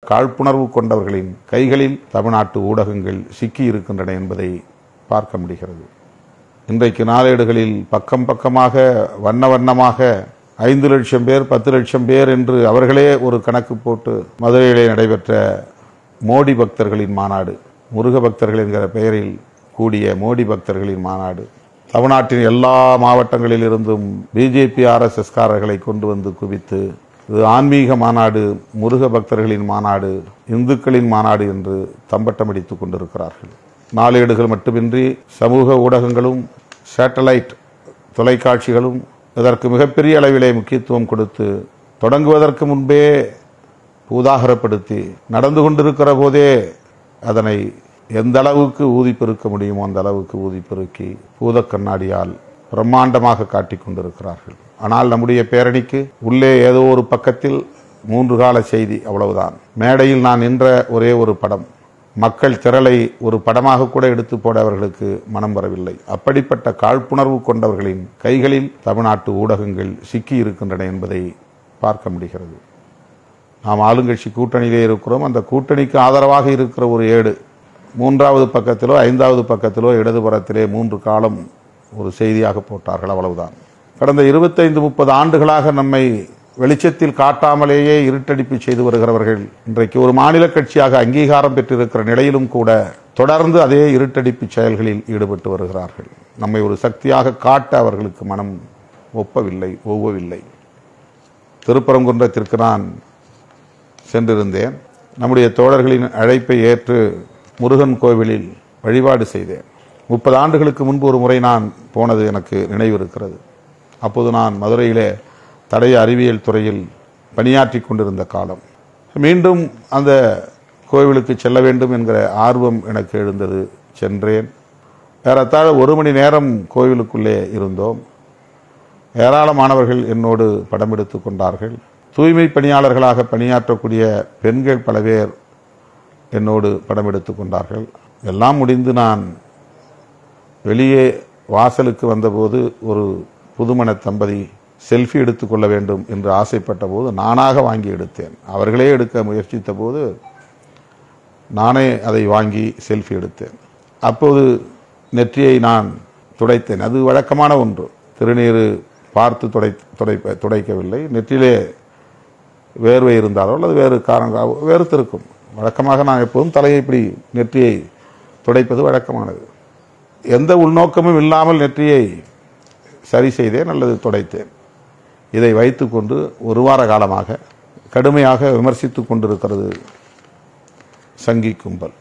காழ்ப்புணர்வு கொண்டவர்களின் கைகளில் தமிழ்நாட்டு ஊடகங்கள் சிக்கி இருக்கின்றன என்பதை பார்க்க முடிகிறது. இன்றைக்கு நாளேடுகளில் பக்கம் பக்கமாக வண்ண வண்ணமாக 5 லட்சம் பேர் 10 லட்சம் பேர் என்று அவர்களே ஒரு கணக்கு போட்டு மதுரையிலே நடைபெற்ற மோடி பக்தர்களின் மாநாடு, முருக பக்தர்கள் என்கிற பெயரில் கூடிய மோடி பக்தர்களின் மாநாடு, தமிழ்நாட்டின் எல்லா மாவட்டங்களில் இருந்தும் பிஜேபி RSS காரர்களை கொண்டு வந்து குவித்து இது ஆன்மீக மாநாடு, முருக பக்தர்களின் மாநாடு, இந்துக்களின் மாநாடு என்று தம்பட்டமடித்துக் கொண்டிருக்கிறார்கள். நாளேடுகள் மட்டுமின்றி சமூக ஊடகங்களும் சேட்டலைட் தொலைக்காட்சிகளும் இதற்கு மிகப்பெரிய அளவிலே முக்கியத்துவம் கொடுத்து தொடங்குவதற்கு முன்பே உதாகரப்படுத்தி நடந்து கொண்டிருக்கிற போதே அதனை எந்த அளவுக்கு ஊதி பெருக்க முடியுமோ அந்த அளவுக்கு ஊதி பெருக்கி பூத கண்ணாடியால் பிரம்மாண்டமாக காட்டிக் கொண்டிருக்கிறார்கள். ஆனால் நம்முடைய பேரணிக்கு உள்ளே ஏதோ ஒரு பக்கத்தில் 3 கால செய்தி, அவ்வளவுதான். மேடையில் நான் நின்ற ஒரே ஒரு படம், மக்கள் திரளை ஒரு படமாக கூட எடுத்து போட அவர்களுக்கு மனம் வரவில்லை. அப்படிப்பட்ட காழ்ப்புணர்வு கொண்டவர்களின் கைகளில் தமிழ்நாட்டு ஊடகங்கள் சிக்கி இருக்கின்றன என்பதை பார்க்க முடிகிறது. நாம் ஆளுங்கட்சி கூட்டணியிலே இருக்கிறோம். அந்த கூட்டணிக்கு ஆதரவாக இருக்கிற ஒரு ஏடு 3வது பக்கத்திலோ 5வது பக்கத்திலோ இடதுபுறத்திலே 3 காலம் ஒரு செய்தியாக போட்டார்கள், அவ்வளவுதான். கடந்த 25-30 ஆண்டுகளாக நம்மை வெளிச்சத்தில் காட்டாமலேயே இருட்டடிப்பு செய்து வருகிறவர்கள் இன்றைக்கு ஒரு மாநில கட்சியாக அங்கீகாரம் பெற்றிருக்கிற நிலையிலும் கூட தொடர்ந்து அதே இருட்டடிப்பு செயல்களில் ஈடுபட்டு வருகிறார்கள். நம்மை ஒரு சக்தியாக காட்ட அவர்களுக்கு மனம் ஒவ்வவில்லை. திருப்பரங்குன்றத்திற்கு நான் சென்றிருந்தேன். நம்முடைய தோழர்களின் அழைப்பை ஏற்று முருகன் கோவிலில் வழிபாடு செய்தேன். 30 ஆண்டுகளுக்கு முன்பு ஒரு முறை நான் போனது எனக்கு நினைவு இருக்கிறது. அப்போது நான் மதுரையிலே தடய அறிவியல் துறையில் பணியாற்றி கொண்டிருந்த காலம். மீண்டும் அந்த கோவிலுக்கு செல்ல வேண்டும் என்கிற ஆர்வம் எனக்கு எழுந்தது. சென்றேன். ஏறத்தாழ 1 மணி நேரம் கோவிலுக்குள்ளே இருந்தோம். ஏராளமானவர்கள் என்னோடு படம் எடுத்து கொண்டார்கள். தூய்மை பணியாளர்களாக பணியாற்றக்கூடிய பெண்கள் பல பேர் என்னோடு படம் எடுத்து கொண்டார்கள். எல்லாம் முடிந்து நான் வெளியே வாசலுக்கு வந்தபோது ஒரு புதுமண தம்பதி செல்ஃபி எடுத்துக்கொள்ள வேண்டும் என்று ஆசைப்பட்ட போது நானாக வாங்கி எடுத்தேன். அவர்களே எடுக்க முயற்சித்த போது நானே அதை வாங்கி செல்ஃபி எடுத்தேன். அப்போது நெற்றியை நான் துடைத்தேன். அது வழக்கமான ஒன்று. திருநீர் பார்த்து துடைக்கவில்லை. நெற்றிலே வேர்வை இருந்தாலோ அல்லது வேறு காரணங்கள் வேறுத்திருக்கும். வழக்கமாக நான் எப்போதும் தலையை இப்படி நெற்றியை துடைப்பது வழக்கமானது. எந்த உள்நோக்கமும் இல்லாமல் நெற்றியை சரி செய்தேன் அல்லது துடைத்தேன். இதை வைத்துக்கொண்டு 1 வார காலமாக கடுமையாக விமர்சித்துக் கொண்டிருக்கிறது சங்கி கும்பல்.